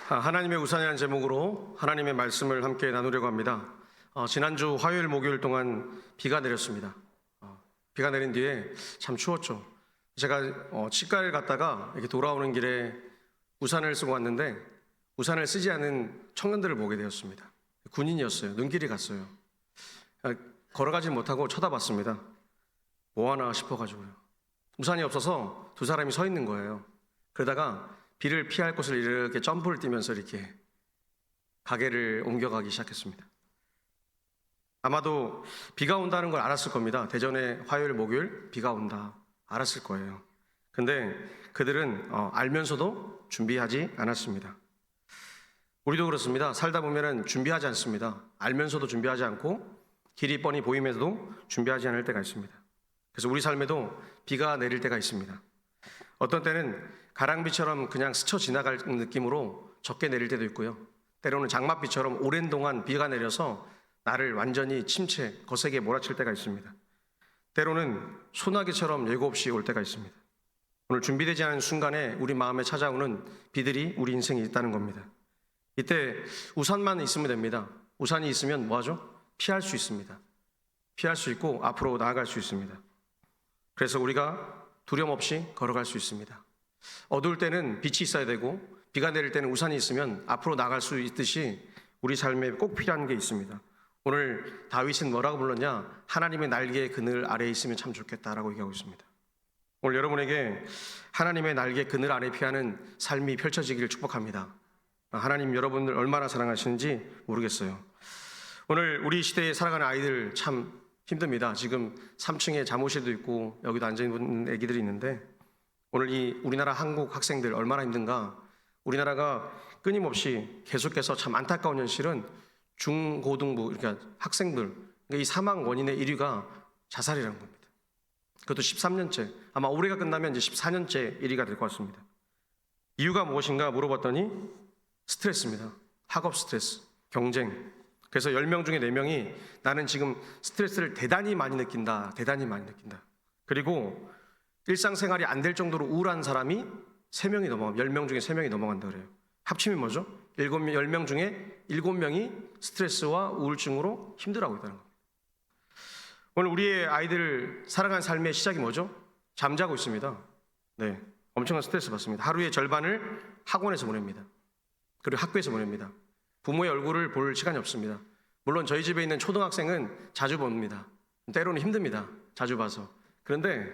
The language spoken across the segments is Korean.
하나님의 우산이라는 제목으로 하나님의 말씀을 함께 나누려고 합니다. 지난주 화요일, 목요일 동안 비가 내렸습니다. 비가 내린 뒤에 참 추웠죠. 제가 치과를 갔다가 이렇게 돌아오는 길에 우산을 쓰고 왔는데 우산을 쓰지 않은 청년들을 보게 되었습니다. 군인이었어요. 눈길이 갔어요. 걸어가지 못하고 쳐다봤습니다. 뭐 하나 싶어가지고요. 우산이 없어서 두 사람이 서 있는 거예요. 그러다가 비를 피할 곳을 이렇게 점프를 뛰면서 이렇게 가게를 옮겨가기 시작했습니다. 아마도 비가 온다는 걸 알았을 겁니다. 대전에 화요일, 목요일 비가 온다 알았을 거예요. 근데 그들은 알면서도 준비하지 않았습니다. 우리도 그렇습니다. 살다 보면은 준비하지 않습니다. 알면서도 준비하지 않고 길이 뻔히 보이면서도 준비하지 않을 때가 있습니다. 그래서 우리 삶에도 비가 내릴 때가 있습니다. 어떤 때는 가랑비처럼 그냥 스쳐 지나갈 느낌으로 적게 내릴 때도 있고요. 때로는 장맛비처럼 오랜 동안 비가 내려서 나를 완전히 침체, 거세게 몰아칠 때가 있습니다. 때로는 소나기처럼 예고 없이 올 때가 있습니다. 오늘 준비되지 않은 순간에 우리 마음에 찾아오는 비들이 우리 인생에 있다는 겁니다. 이때 우산만 있으면 됩니다. 우산이 있으면 뭐하죠? 피할 수 있습니다. 피할 수 있고 앞으로 나아갈 수 있습니다. 그래서 우리가 두려움 없이 걸어갈 수 있습니다. 어두울 때는 빛이 있어야 되고 비가 내릴 때는 우산이 있으면 앞으로 나갈 수 있듯이 우리 삶에 꼭 필요한 게 있습니다. 오늘 다윗은 뭐라고 불렀냐? 하나님의 날개의 그늘 아래에 있으면 참 좋겠다라고 얘기하고 있습니다. 오늘 여러분에게 하나님의 날개 그늘 아래 피하는 삶이 펼쳐지기를 축복합니다. 하나님 여러분들 얼마나 사랑하시는지 모르겠어요. 오늘 우리 시대에 살아가는 아이들 참 힘듭니다. 지금 3층에 잠옷실도 있고 여기도 앉아있는 애기들이 있는데 오늘 이 우리나라 한국 학생들 얼마나 힘든가. 우리나라가 끊임없이 계속해서 참 안타까운 현실은 중고등부 그러니까 학생들 이 사망 원인의 1위가 자살이라는 겁니다. 그것도 13년째 아마 올해가 끝나면 이제 14년째 1위가 될 것 같습니다. 이유가 무엇인가 물어봤더니 스트레스입니다. 학업 스트레스, 경쟁. 그래서 10명 중에 4명이 나는 지금 스트레스를 대단히 많이 느낀다. 그리고 일상생활이 안 될 정도로 우울한 사람이 3명이 넘어가 10명 중에 3명이 넘어간다 그래요. 합치면 뭐죠? 10명 중에 7명이 스트레스와 우울증으로 힘들어하고 있다는 겁니다. 오늘 우리의 아이들 살아가는 삶의 시작이 뭐죠? 잠자고 있습니다. 네, 엄청난 스트레스 받습니다. 하루의 절반을 학원에서 보냅니다. 그리고 학교에서 보냅니다. 부모의 얼굴을 볼 시간이 없습니다. 물론 저희 집에 있는 초등학생은 자주 봅니다. 때로는 힘듭니다. 자주 봐서. 그런데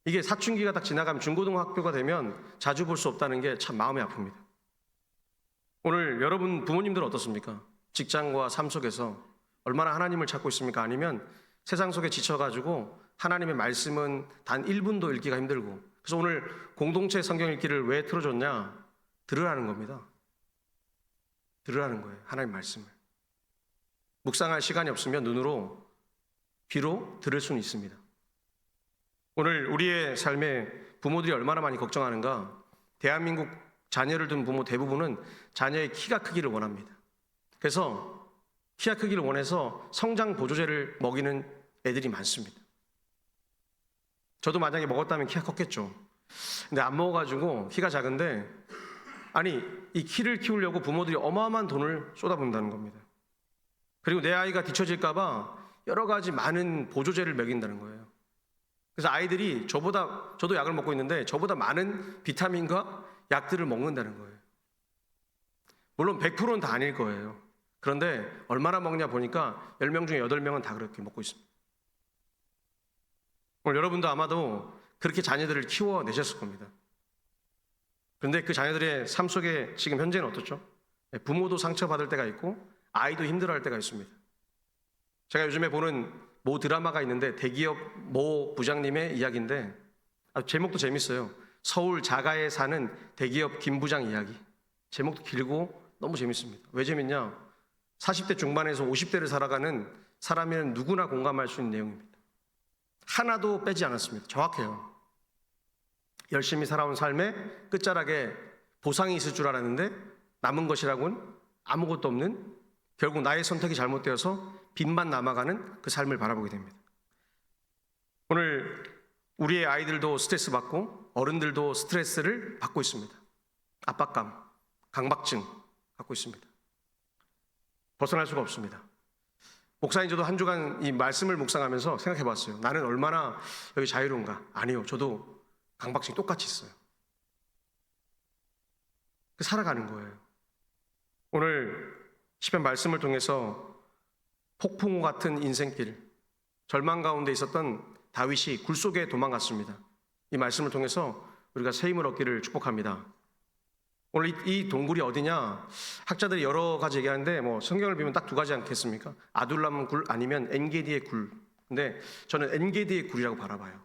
이게 사춘기가 딱 지나가면 중고등학교가 되면 자주 볼 수 없다는 게 참 마음이 아픕니다. 오늘 여러분 부모님들은 어떻습니까? 직장과 삶 속에서 얼마나 하나님을 찾고 있습니까? 아니면 세상 속에 지쳐가지고 하나님의 말씀은 단 1분도 읽기가 힘들고 그래서 오늘 공동체 성경 읽기를 왜 틀어줬냐? 들으라는 겁니다. 들으라는 거예요. 하나님 말씀을. 묵상할 시간이 없으면 눈으로 귀로 들을 수는 있습니다. 오늘 우리의 삶에 부모들이 얼마나 많이 걱정하는가. 대한민국 자녀를 둔 부모 대부분은 자녀의 키가 크기를 원합니다. 그래서 키가 크기를 원해서 성장 보조제를 먹이는 애들이 많습니다. 저도 만약에 먹었다면 키가 컸겠죠. 근데 안 먹어가지고 키가 작은데 아니 이 키를 키우려고 부모들이 어마어마한 돈을 쏟아붓는다는 겁니다. 그리고 내 아이가 뒤처질까 봐 여러 가지 많은 보조제를 먹인다는 거예요. 그래서 아이들이 저도 약을 먹고 있는데 저보다 많은 비타민과 약들을 먹는다는 거예요. 물론 100%는 다 아닐 거예요. 그런데 얼마나 먹냐 보니까 10명 중에 8명은 다 그렇게 먹고 있습니다. 오늘 여러분도 아마도 그렇게 자녀들을 키워내셨을 겁니다. 그런데 그 자녀들의 삶 속에 지금 현재는 어떻죠? 부모도 상처받을 때가 있고 아이도 힘들어할 때가 있습니다. 제가 요즘에 보는 모 드라마가 있는데 대기업 모 부장님의 이야기인데 제목도 재밌어요. 서울 자가에 사는 대기업 김 부장 이야기. 제목도 길고 너무 재밌습니다. 왜 재밌냐? 40대 중반에서 50대를 살아가는 사람이면 누구나 공감할 수 있는 내용입니다. 하나도 빼지 않았습니다. 정확해요. 열심히 살아온 삶의 끝자락에 보상이 있을 줄 알았는데 남은 것이라고는 아무것도 없는 결국 나의 선택이 잘못되어서 빚만 남아가는 그 삶을 바라보게 됩니다. 오늘 우리의 아이들도 스트레스 받고 어른들도 스트레스를 받고 있습니다. 압박감. 강박증 갖고 있습니다. 벗어날 수가 없습니다. 목사님, 저도 한 주간 이 말씀을 묵상하면서 생각해 봤어요. 나는 얼마나 여기 자유로운가? 아니요, 저도 강박증이 똑같이 있어요. 살아가는 거예요. 오늘 시편 말씀을 통해서 폭풍우 같은 인생길, 절망 가운데 있었던 다윗이 굴 속에 도망갔습니다. 이 말씀을 통해서 우리가 새 힘을 얻기를 축복합니다. 오늘 이 동굴이 어디냐? 학자들이 여러 가지 얘기하는데 성경을 보면 딱 두 가지 않겠습니까? 아둘람 굴 아니면 엔게디의 굴. 근데 저는 엔게디의 굴이라고 바라봐요.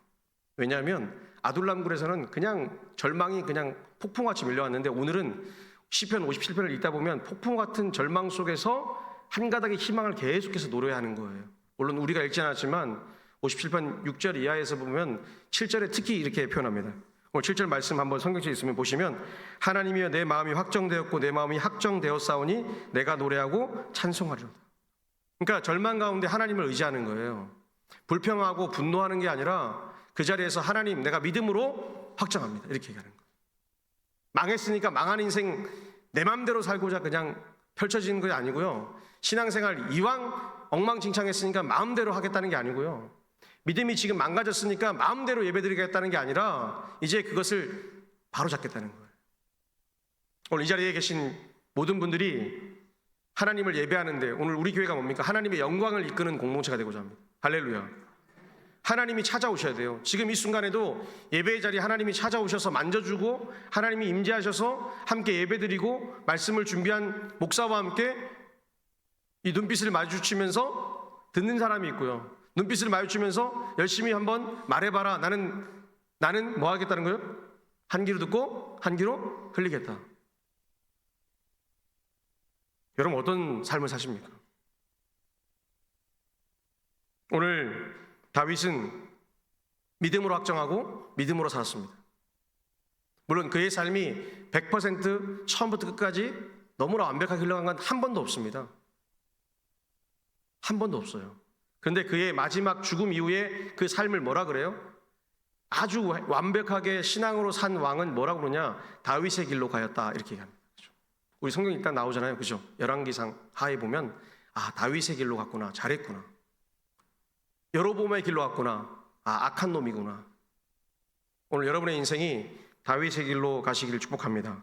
왜냐하면 아둘람 굴에서는 그냥 절망이 그냥 폭풍같이 밀려왔는데, 오늘은 시편 57편을 읽다 보면 폭풍 같은 절망 속에서 한 가닥의 희망을 계속해서 노래하는 거예요. 물론 우리가 읽지 않았지만 57편 6절 이하에서 보면 7절에 특히 이렇게 표현합니다. 오늘 7절 말씀 한번 성경책에 있으면 보시면, 하나님이여 내 마음이 확정되었고 내 마음이 확정되었사오니 내가 노래하고 찬송하리로다. 그러니까 절망 가운데 하나님을 의지하는 거예요. 불평하고 분노하는 게 아니라 그 자리에서 하나님, 내가 믿음으로 확정합니다, 이렇게 얘기하는 거예요. 망했으니까 망한 인생 내 맘대로 살고자 그냥 펼쳐지는 게 아니고요. 신앙생활 이왕 엉망진창했으니까 마음대로 하겠다는 게 아니고요. 믿음이 지금 망가졌으니까 마음대로 예배드리겠다는 게 아니라 이제 그것을 바로잡겠다는 거예요. 오늘 이 자리에 계신 모든 분들이 하나님을 예배하는데, 오늘 우리 교회가 뭡니까? 하나님의 영광을 이끄는 공동체가 되고자 합니다. 할렐루야. 하나님이 찾아오셔야 돼요. 지금 이 순간에도 예배의 자리에 하나님이 찾아오셔서 만져주고 하나님이 임재하셔서 함께 예배드리고 말씀을 준비한 목사와 함께 이 눈빛을 마주치면서 듣는 사람이 있고요. 눈빛을 마주치면서 열심히 한번 말해봐라. 나는 뭐 하겠다는 거예요? 한 귀로 듣고 한 귀로 흘리겠다. 여러분, 어떤 삶을 사십니까? 오늘 다윗은 믿음으로 확정하고 믿음으로 살았습니다. 물론 그의 삶이 100% 처음부터 끝까지 너무나 완벽하게 흘러간 건 한 번도 없습니다. 한 번도 없어요. 그런데 그의 마지막 죽음 이후에 그 삶을 뭐라 그래요? 아주 완벽하게 신앙으로 산 왕은 뭐라고 그러냐? 다윗의 길로 가였다, 이렇게 얘기합니다. 우리 성경 일단 나오잖아요, 그죠? 열왕기상 하에 보면 다윗의 길로 갔구나, 잘했구나. 여로보암의 길로 갔구나, 악한 놈이구나. 오늘 여러분의 인생이 다윗의 길로 가시기를 축복합니다.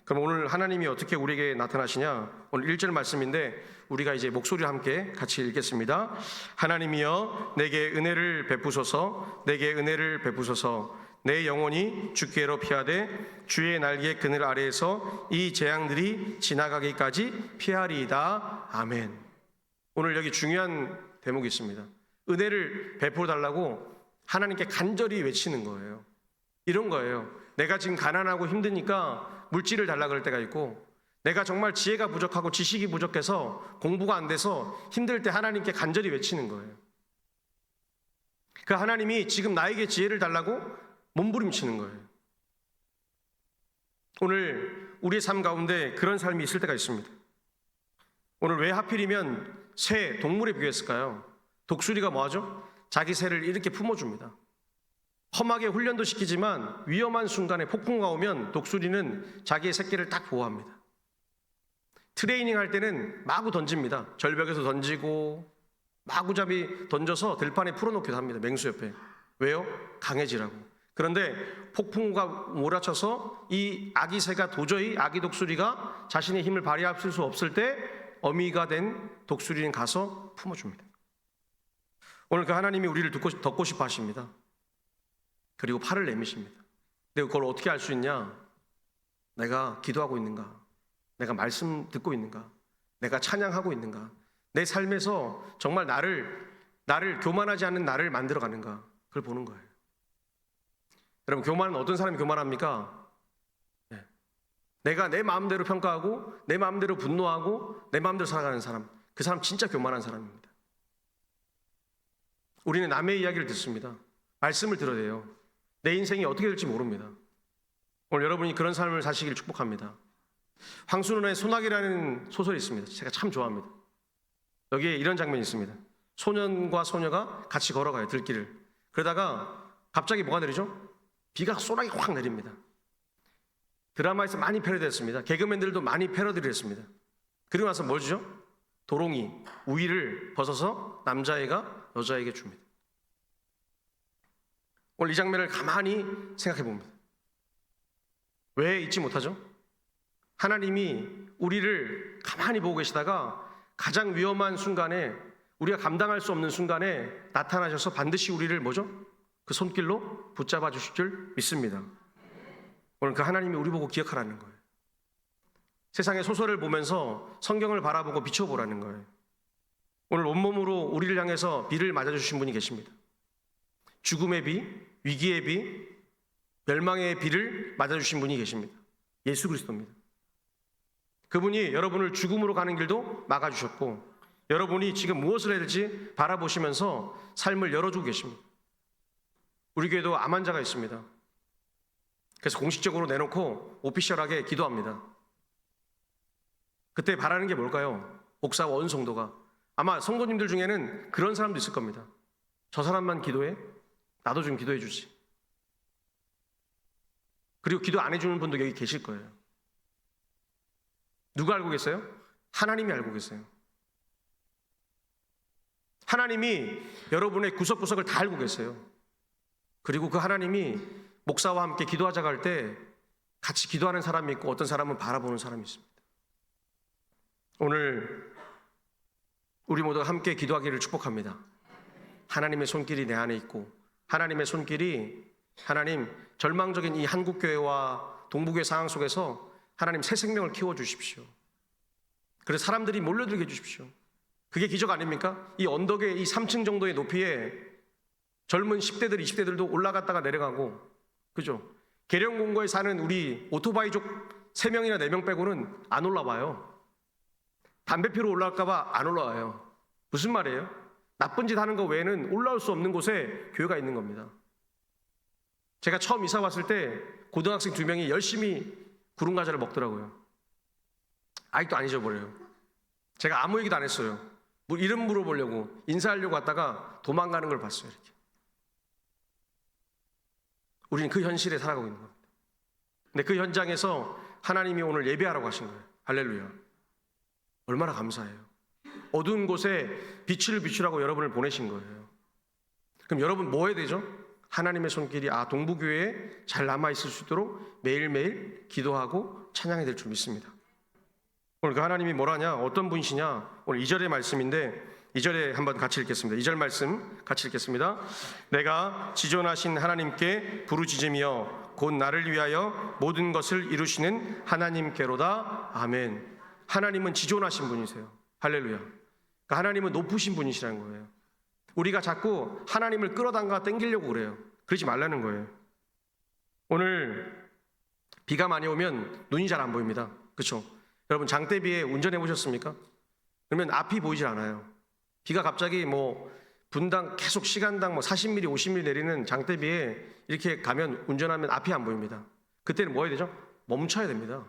그럼 오늘 하나님이 어떻게 우리에게 나타나시냐? 오늘 1절 말씀인데 우리가 이제 목소리와 함께 같이 읽겠습니다. 하나님이여 내게 은혜를 베푸소서, 내게 은혜를 베푸소서. 내 영혼이 주께로 피하되 주의 날개 그늘 아래에서 이 재앙들이 지나가기까지 피하리이다. 아멘. 오늘 여기 중요한 대목이 있습니다. 은혜를 베풀어 달라고 하나님께 간절히 외치는 거예요. 이런 거예요. 내가 지금 가난하고 힘드니까 물질을 달라 그럴 때가 있고, 내가 정말 지혜가 부족하고 지식이 부족해서 공부가 안 돼서 힘들 때 하나님께 간절히 외치는 거예요. 그 하나님이 지금 나에게 지혜를 달라고 몸부림치는 거예요. 오늘 우리의 삶 가운데 그런 삶이 있을 때가 있습니다. 오늘 왜 하필이면 새, 동물에 비교했을까요? 독수리가 뭐하죠? 자기 새를 이렇게 품어줍니다. 험하게 훈련도 시키지만 위험한 순간에 폭풍우가 오면 독수리는 자기의 새끼를 딱 보호합니다. 트레이닝 할 때는 마구 던집니다. 절벽에서 던지고 마구잡이 던져서 들판에 풀어놓기도 합니다. 맹수 옆에. 왜요? 강해지라고. 그런데 폭풍우가 몰아쳐서 이 아기 새가 도저히, 아기 독수리가 자신의 힘을 발휘할 수 없을 때 어미가 된 독수리는 가서 품어줍니다. 오늘 그 하나님이 우리를 덮고 싶어 하십니다. 그리고 팔을 내미십니다. 내가 그걸 어떻게 알 수 있냐? 내가 기도하고 있는가? 내가 말씀 듣고 있는가? 내가 찬양하고 있는가? 내 삶에서 정말 나를 교만하지 않는 나를 만들어가는가? 그걸 보는 거예요. 여러분, 교만은 어떤 사람이 교만합니까? 내가 내 마음대로 평가하고 내 마음대로 분노하고 내 마음대로 살아가는 사람, 그 사람 진짜 교만한 사람입니다. 우리는 남의 이야기를 듣습니다. 말씀을 들어야 돼요. 내 인생이 어떻게 될지 모릅니다. 오늘 여러분이 그런 삶을 사시길 축복합니다. 황순원의 소나기라는 소설이 있습니다. 제가 참 좋아합니다. 여기에 이런 장면이 있습니다. 소년과 소녀가 같이 걸어가요, 들길을. 그러다가 갑자기 뭐가 내리죠? 비가 소나기 확 내립니다. 드라마에서 많이 패러디했습니다. 개그맨들도 많이 패러디를 했습니다. 그리고 나서 뭘 주죠? 도롱이, 우위를 벗어서 남자애가 여자에게 줍니다. 오늘 이 장면을 가만히 생각해 봅니다. 왜 잊지 못하죠? 하나님이 우리를 가만히 보고 계시다가 가장 위험한 순간에, 우리가 감당할 수 없는 순간에 나타나셔서 반드시 우리를 뭐죠? 그 손길로 붙잡아 주실 줄 믿습니다. 오늘 그 하나님이 우리 보고 기억하라는 거예요. 세상의 소설을 보면서 성경을 바라보고 비춰보라는 거예요. 오늘 온몸으로 우리를 향해서 비를 맞아주신 분이 계십니다. 죽음의 비, 위기의 비, 멸망의 비를 맞아주신 분이 계십니다. 예수 그리스도입니다. 그분이 여러분을 죽음으로 가는 길도 막아주셨고, 여러분이 지금 무엇을 해야 될지 바라보시면서 삶을 열어주고 계십니다. 우리 교회도 암 환자가 있습니다. 그래서 공식적으로 내놓고 오피셜하게 기도합니다. 그때 바라는 게 뭘까요? 목사와 온 성도가. 아마 성도님들 중에는 그런 사람도 있을 겁니다. 저 사람만 기도해? 나도 좀 기도해 주지. 그리고 기도 안 해주는 분도 여기 계실 거예요. 누가 알고 계세요? 하나님이 알고 계세요. 하나님이 여러분의 구석구석을 다 알고 계세요. 그리고 그 하나님이 목사와 함께 기도하자고 할 때 같이 기도하는 사람이 있고, 어떤 사람은 바라보는 사람이 있습니다. 오늘 우리 모두가 함께 기도하기를 축복합니다. 하나님의 손길이 내 안에 있고, 하나님의 손길이, 하나님 절망적인 이 한국교회와 동북교회 상황 속에서 하나님 새 생명을 키워주십시오. 그래서 사람들이 몰려들게 해주십시오. 그게 기적 아닙니까? 이 언덕의 이 3층 정도의 높이에 젊은 10대들, 20대들도 올라갔다가 내려가고, 그죠? 계령공고에 사는 우리 오토바이족 3명이나 4명 빼고는 안 올라와요. 담배 피러 올라갈까봐 안 올라와요. 무슨 말이에요? 나쁜 짓 하는 거 외에는 올라올 수 없는 곳에 교회가 있는 겁니다. 제가 처음 이사 왔을 때 고등학생 2명이 열심히 구름과자를 먹더라고요. 아직도 안 잊어버려요. 제가 아무 얘기도 안 했어요. 이름 물어보려고, 인사하려고 왔다가 도망가는 걸 봤어요. 이렇게. 우리는 그 현실에 살아가고 있는 겁니다. 근데 그 현장에서 하나님이 오늘 예배하라고 하신 거예요. 할렐루야. 얼마나 감사해요. 어두운 곳에 빛을 비추라고 여러분을 보내신 거예요. 그럼 여러분 뭐 해야 되죠? 하나님의 손길이 동부교회에 잘 남아있을 수 있도록 매일매일 기도하고 찬양해야 될 줄 믿습니다. 오늘 그 하나님이 뭐라냐, 어떤 분이시냐, 오늘 2절의 말씀인데 2절에 한번 같이 읽겠습니다. 2절 말씀 같이 읽겠습니다. 내가 지존하신 하나님께 부르짖으며 곧 나를 위하여 모든 것을 이루시는 하나님께로다. 아멘. 하나님은 지존하신 분이세요. 할렐루야. 그러니까 하나님은 높으신 분이시라는 거예요. 우리가 자꾸 하나님을 끌어당가 땡기려고 그래요. 그러지 말라는 거예요. 오늘 비가 많이 오면 눈이 잘 안 보입니다. 그렇죠? 여러분 장대비에 운전해 보셨습니까? 그러면 앞이 보이질 않아요. 비가 갑자기 분당 계속 시간당 40mm, 50mm 내리는 장대비에 이렇게 가면, 운전하면 앞이 안 보입니다. 그때는 뭐 해야 되죠? 멈춰야 됩니다.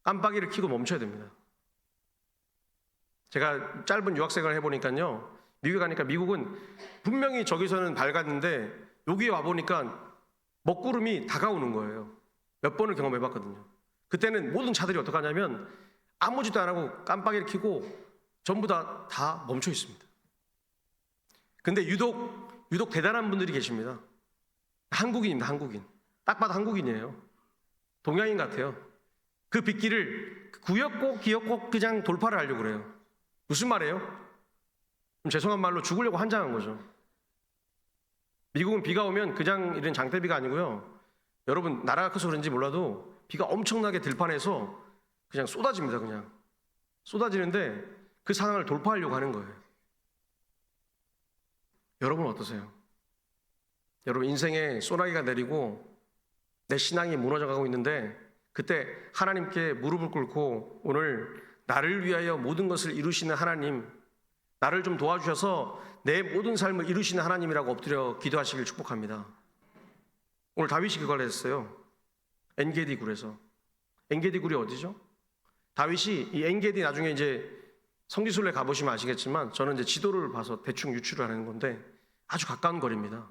깜빡이를 켜고 멈춰야 됩니다. 제가 짧은 유학생활을 해보니까요, 미국에 가니까 미국은 분명히 저기서는 밝았는데 여기 와보니까 먹구름이 다가오는 거예요. 몇 번을 경험해봤거든요. 그때는 모든 차들이 어떻게 하냐면 아무 짓도 안 하고 깜빡이를 켜고 전부 다 멈춰 있습니다. 근데 유독 대단한 분들이 계십니다. 한국인입니다. 한국인. 딱 봐도 한국인이에요. 동양인 같아요. 그 빗길을 구역곡 기역곡 그냥 돌파를 하려고 그래요. 무슨 말이에요? 그럼 죄송한 말로 죽으려고 한장한 거죠. 미국은 비가 오면 그냥 이런 장대비가 아니고요, 여러분 나라가 커서 그런지 몰라도 비가 엄청나게 들판에서 그냥 쏟아집니다. 그냥 쏟아지는데 그 상황을 돌파하려고 하는 거예요. 여러분 어떠세요? 여러분 인생에 소나기가 내리고 내 신앙이 무너져가고 있는데, 그때 하나님께 무릎을 꿇고 오늘 나를 위하여 모든 것을 이루시는 하나님, 나를 좀 도와주셔서 내 모든 삶을 이루시는 하나님이라고 엎드려 기도하시길 축복합니다. 오늘 다윗이 그걸 했어요. 엔게디 굴에서. 엔게디 굴이 어디죠? 다윗이 이 엔게디, 나중에 이제 성지순례 가보시면 아시겠지만 저는 이제 지도를 봐서 대충 유추를 하는 건데 아주 가까운 거리입니다.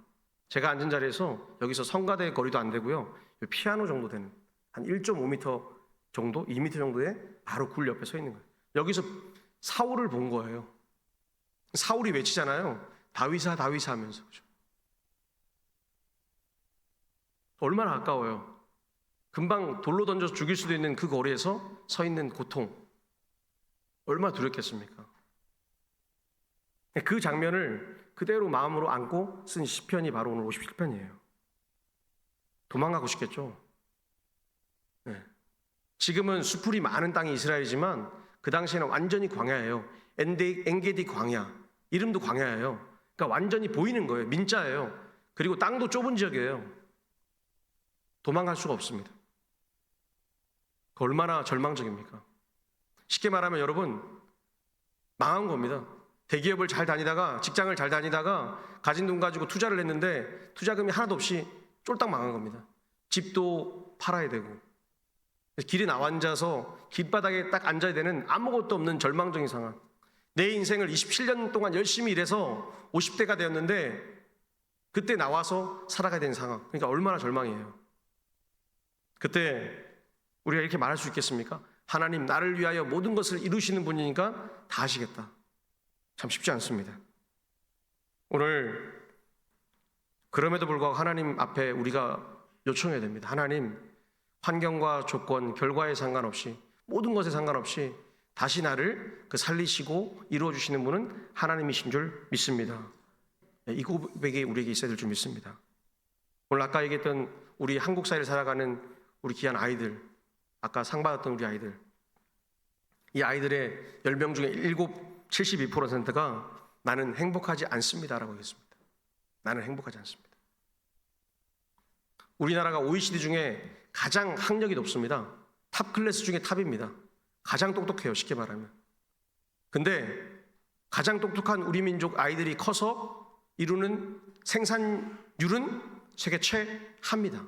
제가 앉은 자리에서 여기서 성가대 거리도 안 되고요, 피아노 정도 되는 한 1.5m 정도, 2m 정도의 바로 굴 옆에 서 있는 거예요. 여기서 사울을 본 거예요. 사울이 외치잖아요. 다윗아 다윗아 하면서. 그렇죠? 얼마나 가까워요. 금방 돌로 던져서 죽일 수도 있는 그 거리에서 서 있는 고통, 얼마나 두렵겠습니까? 그 장면을 그대로 마음으로 안고 쓴 시편이 바로 오늘 57편이에요. 도망가고 싶겠죠. 네. 지금은 수풀이 많은 땅이 이스라엘이지만 그 당시에는 완전히 광야예요. 엔게디 광야, 이름도 광야예요. 그러니까 완전히 보이는 거예요. 민자예요. 그리고 땅도 좁은 지역이에요. 도망갈 수가 없습니다. 얼마나 절망적입니까? 쉽게 말하면 여러분, 망한 겁니다. 대기업을 잘 다니다가, 직장을 잘 다니다가 가진 돈 가지고 투자를 했는데 투자금이 하나도 없이 쫄딱 망한 겁니다. 집도 팔아야 되고, 길에 나앉아서 길바닥에 딱 앉아야 되는 아무것도 없는 절망적인 상황. 내 인생을 27년 동안 열심히 일해서 50대가 되었는데 그때 나와서 살아가야 되는 상황. 그러니까 얼마나 절망이에요. 그때 우리가 이렇게 말할 수 있겠습니까? 하나님, 나를 위하여 모든 것을 이루시는 분이니까 다 하시겠다. 참 쉽지 않습니다. 오늘 그럼에도 불구하고 하나님 앞에 우리가 요청해야 됩니다. 하나님, 환경과 조건, 결과에 상관없이, 모든 것에 상관없이 다시 나를 살리시고 이루어주시는 분은 하나님이신 줄 믿습니다. 이 고백이 우리에게 있어야 될 줄 믿습니다. 오늘 아까 얘기했던 우리 한국 사회를 살아가는 우리 귀한 아이들, 아까 상 받았던 우리 아이들, 이 아이들의 10명 중에 72%가 나는 행복하지 않습니다라고 했습니다. 나는 행복하지 않습니다. 우리나라가 OECD 중에 가장 학력이 높습니다. 탑 클래스 중에 탑입니다. 가장 똑똑해요, 쉽게 말하면. 근데 가장 똑똑한 우리 민족 아이들이 커서 이루는 생산율은 세계 최하입니다.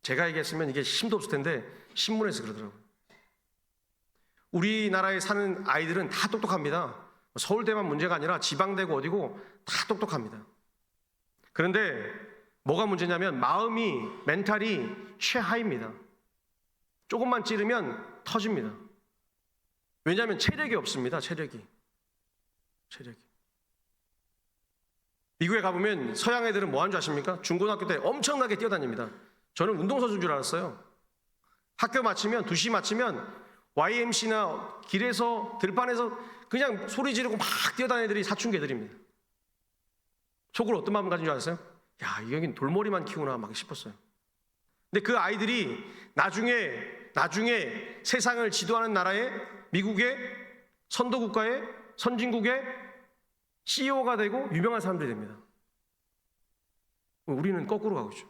제가 얘기했으면 이게 힘도 없을 텐데 신문에서 그러더라고요. 우리나라에 사는 아이들은 다 똑똑합니다. 서울대만 문제가 아니라 지방대고 어디고 다 똑똑합니다. 그런데 뭐가 문제냐면 마음이, 멘탈이 최하입니다. 조금만 찌르면 터집니다. 왜냐하면 체력이 없습니다. 체력이. 미국에 가보면 서양 애들은 뭐 하는 줄 아십니까? 중고등학교 때 엄청나게 뛰어다닙니다. 저는 운동선수인 줄 알았어요. 학교 마치면, 2시 마치면 YMC나 길에서, 들판에서 그냥 소리 지르고 막 뛰어다니는 애들이 사춘기 애들입니다. 속으로 어떤 마음 가진 줄 알았어요? 야, 여긴 돌머리만 키우나 막 싶었어요. 근데 그 아이들이 나중에 세상을 지도하는 나라의, 미국의 선도국가의, 선진국의 CEO가 되고 유명한 사람들이 됩니다. 우리는 거꾸로 가고 있죠.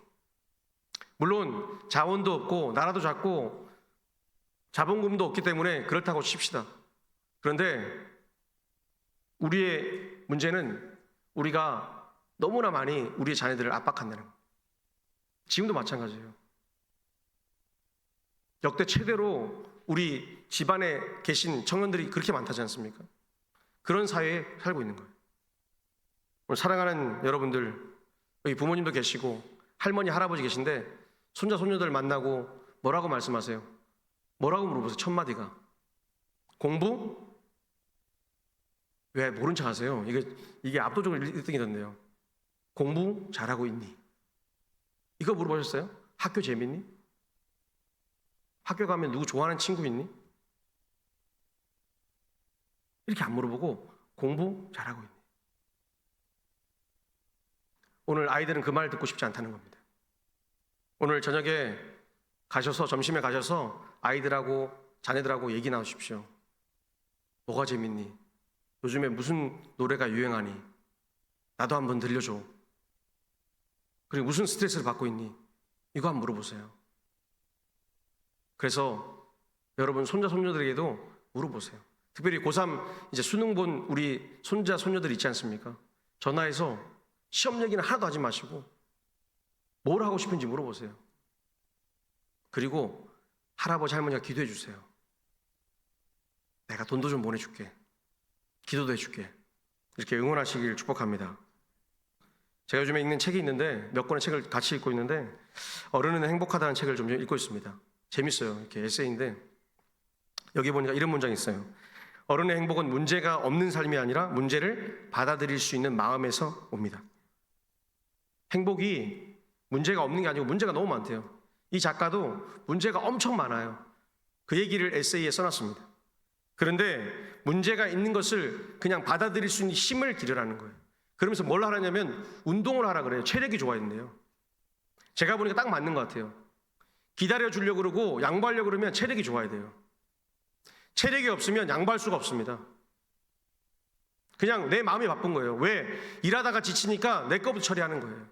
물론 자원도 없고 나라도 작고 자본금도 없기 때문에 그렇다고 칩시다. 그런데 우리의 문제는 우리가 너무나 많이 우리의 자녀들을 압박한다는 거예요. 지금도 마찬가지예요. 역대 최대로 우리 집안에 계신 청년들이 그렇게 많다지 않습니까? 그런 사회에 살고 있는 거예요. 오늘 사랑하는 여러분들, 여기 부모님도 계시고 할머니, 할아버지 계신데 손자, 손녀들 만나고 뭐라고 말씀하세요? 뭐라고 물어보세요? 첫 마디가 공부? 왜 모른 척 하세요? 이게 압도적으로 1등이던데요. 공부 잘하고 있니? 이거 물어보셨어요? 학교 재밌니? 학교 가면 누구 좋아하는 친구 있니? 이렇게 안 물어보고 공부 잘하고 있니? 오늘 아이들은 그 말 듣고 싶지 않다는 겁니다. 오늘 저녁에 가셔서, 점심에 가셔서 아이들하고 자녀들하고 얘기 나누십시오. 뭐가 재밌니? 요즘에 무슨 노래가 유행하니? 나도 한번 들려줘. 그리고 무슨 스트레스를 받고 있니? 이거 한번 물어보세요. 그래서 여러분 손자, 손녀들에게도 물어보세요. 특별히 고3 이제 수능 본 우리 손자, 손녀들 있지 않습니까? 전화해서 시험 얘기는 하나도 하지 마시고 뭘 하고 싶은지 물어보세요. 그리고 할아버지, 할머니가 기도해 주세요. 내가 돈도 좀 보내줄게. 기도도 해줄게. 이렇게 응원하시길 축복합니다. 제가 요즘에 읽는 책이 있는데 몇 권의 책을 같이 읽고 있는데 어른은 행복하다는 책을 좀 읽고 있습니다. 재밌어요. 이렇게 에세이인데 여기 보니까 이런 문장이 있어요. 어른의 행복은 문제가 없는 삶이 아니라 문제를 받아들일 수 있는 마음에서 옵니다. 행복이 문제가 없는 게 아니고 문제가 너무 많대요. 이 작가도 문제가 엄청 많아요. 그 얘기를 에세이에 써놨습니다. 그런데 문제가 있는 것을 그냥 받아들일 수 있는 힘을 기르라는 거예요. 그러면서 뭘 하라냐면 운동을 하라 그래요. 체력이 좋아야 된대요. 제가 보니까 딱 맞는 것 같아요. 기다려주려고 그러고 양보하려고 그러면 체력이 좋아야 돼요. 체력이 없으면 양보할 수가 없습니다. 그냥 내 마음이 바쁜 거예요. 왜? 일하다가 지치니까 내 거부터 처리하는 거예요.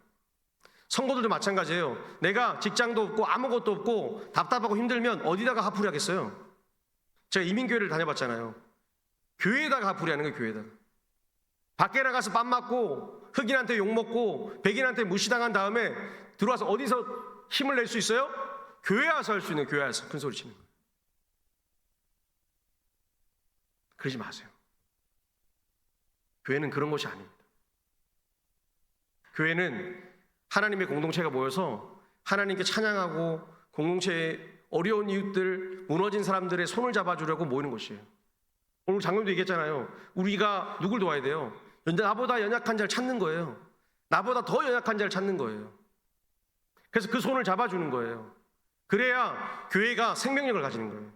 성도들도 마찬가지예요. 내가 직장도 없고 아무것도 없고 답답하고 힘들면 어디다가 화풀이 하겠어요? 제가 이민교회를 다녀봤잖아요. 교회에다가 화풀이 하는 거예요. 교회에다가. 밖에 나가서 밥 맞고 흑인한테 욕먹고 백인한테 무시당한 다음에 들어와서 어디서 힘을 낼 수 있어요? 교회 와서 할 수 있는, 교회 와서 큰 소리 치는 거예요. 그러지 마세요. 교회는 그런 것이 아닙니다. 교회는 하나님의 공동체가 모여서 하나님께 찬양하고 공동체의 어려운 이웃들, 무너진 사람들의 손을 잡아주려고 모이는 것이에요. 오늘 장로님도 얘기했잖아요. 우리가 누굴 도와야 돼요? 나보다 연약한 자를 찾는 거예요. 나보다 더 연약한 자를 찾는 거예요. 그래서 그 손을 잡아주는 거예요. 그래야 교회가 생명력을 가지는 거예요.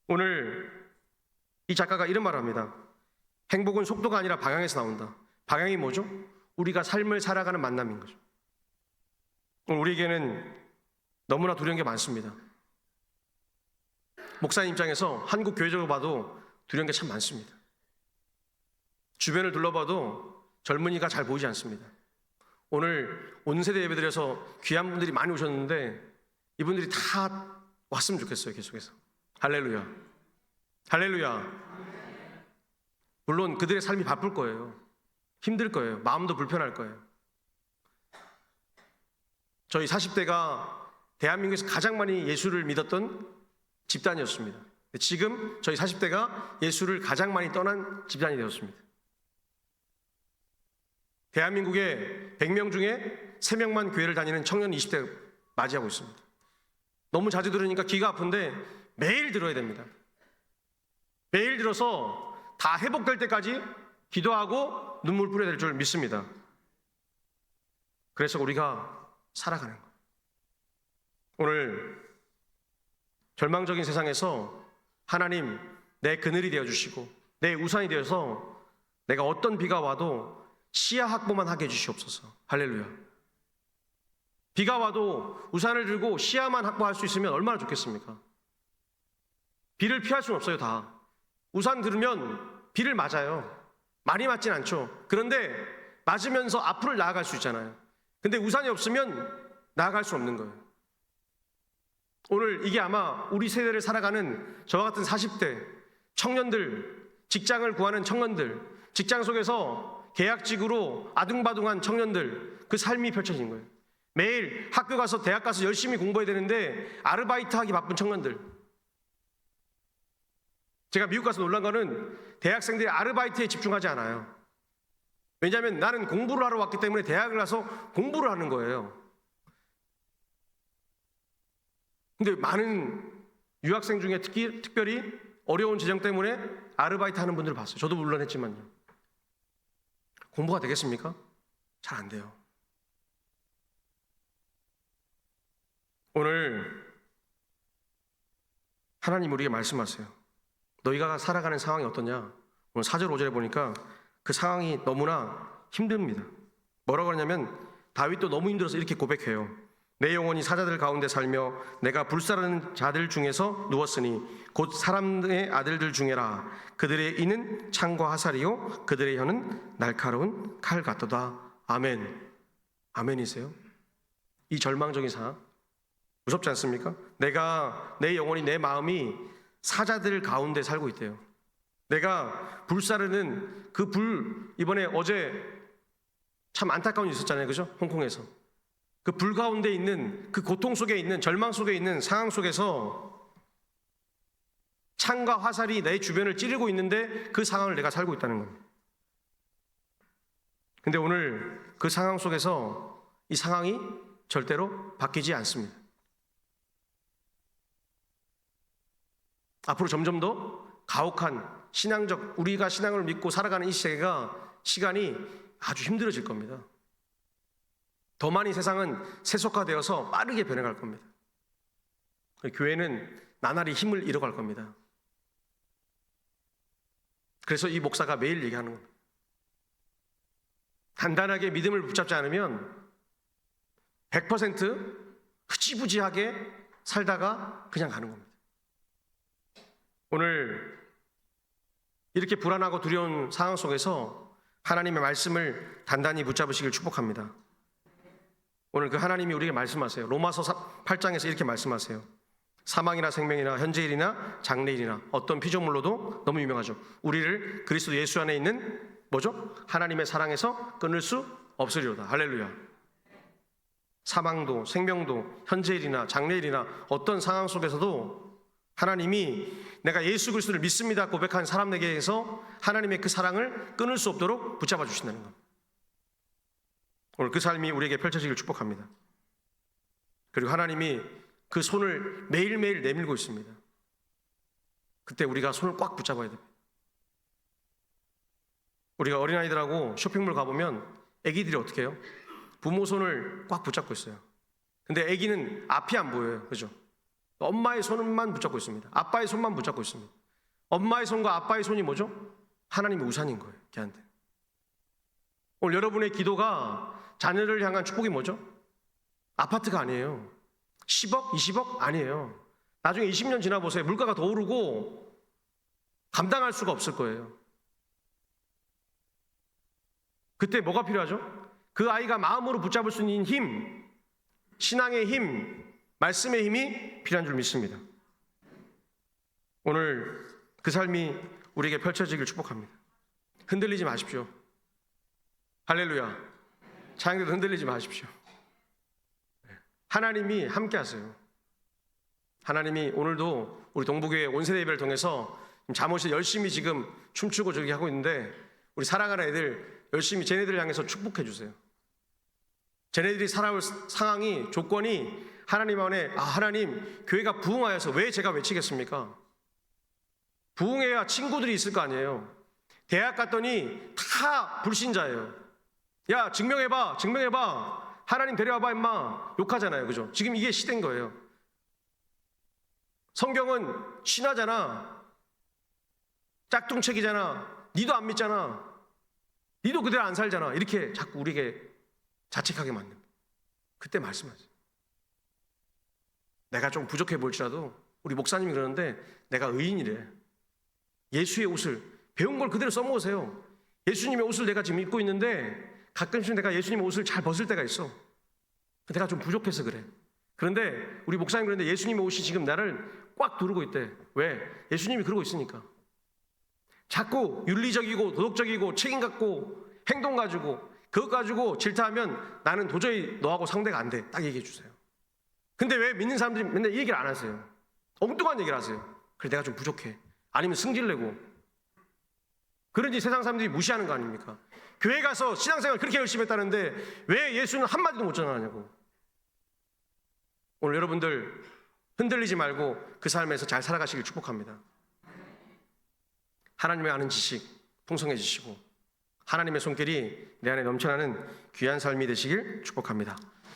오늘 이 작가가 이런 말을 합니다. 행복은 속도가 아니라 방향에서 나온다. 방향이 뭐죠? 우리가 삶을 살아가는 만남인 거죠. 오늘 우리에게는 너무나 두려운 게 많습니다. 목사님 입장에서 한국 교회적으로 봐도 두려운 게 참 많습니다. 주변을 둘러봐도 젊은이가 잘 보이지 않습니다. 오늘 온 세대 예배드려서 귀한 분들이 많이 오셨는데 이분들이 다 왔으면 좋겠어요. 계속해서. 할렐루야. 할렐루야. 물론 그들의 삶이 바쁠 거예요. 힘들 거예요. 마음도 불편할 거예요. 저희 40대가 대한민국에서 가장 많이 예수를 믿었던 집단이었습니다. 지금 저희 40대가 예수를 가장 많이 떠난 집단이 되었습니다. 대한민국의 100명 중에 3명만 교회를 다니는 청년 20대 맞이하고 있습니다. 너무 자주 들으니까 귀가 아픈데 매일 들어야 됩니다. 매일 들어서 다 회복될 때까지 기도하고 눈물 뿌려야 될 줄 믿습니다. 그래서 우리가 살아가는 거예요. 오늘 절망적인 세상에서 하나님 내 그늘이 되어주시고 내 우산이 되어서 내가 어떤 비가 와도 시야 확보만 하게 해주시옵소서. 할렐루야. 비가 와도 우산을 들고 시야만 확보할 수 있으면 얼마나 좋겠습니까? 비를 피할 수는 없어요. 다 우산 들으면 비를 맞아요. 많이 맞진 않죠. 그런데 맞으면서 앞으로 나아갈 수 있잖아요. 근데 우산이 없으면 나아갈 수 없는 거예요. 오늘 이게 아마 우리 세대를 살아가는 저와 같은 40대 청년들, 직장을 구하는 청년들, 직장 속에서 계약직으로 아둥바둥한 청년들, 그 삶이 펼쳐진 거예요. 매일 학교 가서 대학 가서 열심히 공부해야 되는데 아르바이트 하기 바쁜 청년들. 제가 미국 가서 놀란 거는 대학생들이 아르바이트에 집중하지 않아요. 왜냐하면 나는 공부를 하러 왔기 때문에 대학을 가서 공부를 하는 거예요. 근데 많은 유학생 중에 특별히 어려운 재정 때문에 아르바이트 하는 분들을 봤어요. 저도 물론 했지만요. 공부가 되겠습니까? 잘 안 돼요. 오늘 하나님 우리에게 말씀하세요. 너희가 살아가는 상황이 어떠냐? 오늘 4절 5절에 보니까 그 상황이 너무나 힘듭니다. 뭐라고 하냐면 다윗도 너무 힘들어서 이렇게 고백해요. 내 영혼이 사자들 가운데 살며 내가 불사르는 자들 중에서 누웠으니 곧 사람의 아들들 중에라. 그들의 이는 창과 화살이요 그들의 혀는 날카로운 칼 같도다. 아멘. 아멘이세요? 이 절망적인 상황 무섭지 않습니까? 내 영혼이 내 마음이 사자들 가운데 살고 있대요. 내가 불사르는 그 불, 이번에 어제 참 안타까운 일이 있었잖아요. 그죠? 홍콩에서. 그 불 가운데 있는 그 고통 속에 있는 절망 속에 있는 상황 속에서 창과 화살이 내 주변을 찌르고 있는데 그 상황을 내가 살고 있다는 겁니다. 근데 오늘 그 상황 속에서 이 상황이 절대로 바뀌지 않습니다. 앞으로 점점 더 가혹한 신앙적, 우리가 신앙을 믿고 살아가는 이 시간이 아주 힘들어질 겁니다. 더 많이 세상은 세속화되어서 빠르게 변해갈 겁니다. 교회는 나날이 힘을 잃어갈 겁니다. 그래서 이 목사가 매일 얘기하는 겁니다. 단단하게 믿음을 붙잡지 않으면 100% 흐지부지하게 살다가 그냥 가는 겁니다. 오늘 이렇게 불안하고 두려운 상황 속에서 하나님의 말씀을 단단히 붙잡으시길 축복합니다. 오늘 그 하나님이 우리에게 말씀하세요. 로마서 8장에서 이렇게 말씀하세요. 사망이나 생명이나 현재일이나 장래일이나 어떤 피조물로도, 너무 유명하죠, 우리를 그리스도 예수 안에 있는 뭐죠? 하나님의 사랑에서 끊을 수 없으리로다. 할렐루야. 사망도 생명도 현재일이나 장래일이나 어떤 상황 속에서도 하나님이 내가 예수 그리스도를 믿습니다 고백한 사람에게서 하나님의 그 사랑을 끊을 수 없도록 붙잡아 주신다는 겁니다. 오늘 그 삶이 우리에게 펼쳐지길 축복합니다. 그리고 하나님이 그 손을 매일매일 내밀고 있습니다. 그때 우리가 손을 꽉 붙잡아야 됩니다. 우리가 어린아이들하고 쇼핑몰 가보면 애기들이 어떻게 해요? 부모 손을 꽉 붙잡고 있어요. 근데 애기는 앞이 안 보여요. 그죠? 엄마의 손만 붙잡고 있습니다. 아빠의 손만 붙잡고 있습니다. 엄마의 손과 아빠의 손이 뭐죠? 하나님의 우산인 거예요, 걔한테. 오늘 여러분의 기도가 자녀를 향한 축복이 뭐죠? 아파트가 아니에요. 10억, 20억 아니에요. 나중에 20년 지나보세요. 물가가 더 오르고 감당할 수가 없을 거예요. 그때 뭐가 필요하죠? 그 아이가 마음으로 붙잡을 수 있는 힘, 신앙의 힘, 말씀의 힘이 필요한 줄 믿습니다. 오늘 그 삶이 우리에게 펼쳐지길 축복합니다. 흔들리지 마십시오. 할렐루야. 자녀들도 흔들리지 마십시오. 하나님이 함께 하세요. 하나님이 오늘도 우리 동부교회 온세대 예배를 통해서 잠옷이 열심히 지금 춤추고 저기 하고 있는데, 우리 사랑하는 애들 열심히 쟤네들을 향해서 축복해 주세요. 쟤네들이 살아올 상황이, 조건이 하나님 안에, 하나님 교회가 부흥하여서 왜 제가 외치겠습니까? 부흥해야 친구들이 있을 거 아니에요. 대학 갔더니 다 불신자예요. 야, 증명해봐, 증명해봐. 하나님 데려와봐 임마. 욕하잖아요. 그죠? 지금 이게 시대인 거예요. 성경은 신하잖아. 짝퉁책이잖아. 니도 안 믿잖아. 니도 그대로 안 살잖아. 이렇게 자꾸 우리에게 자책하게 만듭니다. 그때 말씀하세요. 내가 좀 부족해 보일지라도, 우리 목사님이 그러는데 내가 의인이래. 예수의 옷을, 배운 걸 그대로 써먹으세요. 예수님의 옷을 내가 지금 입고 있는데 가끔씩 내가 예수님의 옷을 잘 벗을 때가 있어. 내가 좀 부족해서 그래. 그런데 우리 목사님 그러는데 예수님의 옷이 지금 나를 꽉 두르고 있대. 왜? 예수님이 그러고 있으니까. 자꾸 윤리적이고 도덕적이고 책임 갖고 행동 가지고 그것 가지고 질타하면 나는 도저히 너하고 상대가 안 돼. 딱 얘기해 주세요. 근데 왜 믿는 사람들이 맨날 이 얘기를 안 하세요? 엉뚱한 얘기를 하세요. 그래, 내가 좀 부족해. 아니면 승질내고. 그런지 세상 사람들이 무시하는 거 아닙니까? 교회 가서 신앙생활 그렇게 열심히 했다는데 왜 예수는 한마디도 못 전하냐고. 오늘 여러분들 흔들리지 말고 그 삶에서 잘 살아가시길 축복합니다. 하나님의 아는 지식 풍성해지시고 하나님의 손길이 내 안에 넘쳐나는 귀한 삶이 되시길 축복합니다.